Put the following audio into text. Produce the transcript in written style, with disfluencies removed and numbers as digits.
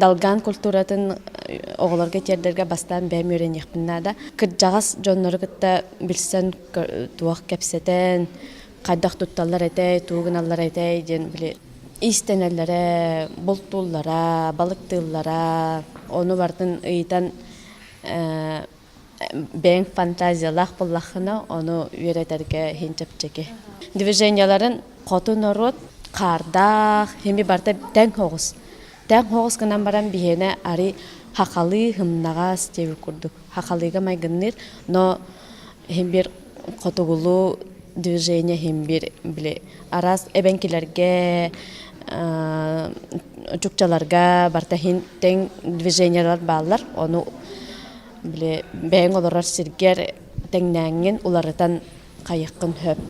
далган культуратын оголорга тердерге бастан бәм өренекпиннада кыржагас жоннору кытта билсен туак кепсетен кайдак тутталлар этей тугуналлар этей ден биле истенеллере болтуллара балыктыллара ону бартын ыйтан бәң фантазиялах буллахына ону үйрәтәргә хинчепчеке движенияларын коту народ кардах хеми барта тәң хогус гынан баран бихене ари хакалы хымнагас тевил курдук хакалыга майгынныр но хембир котугулу движение хембир биле арас эбенкилерге чукчаларга барта хин тең движениялар баллар ону биле бәң олорар сиргер теңнәңген уларытан кайыккын хөп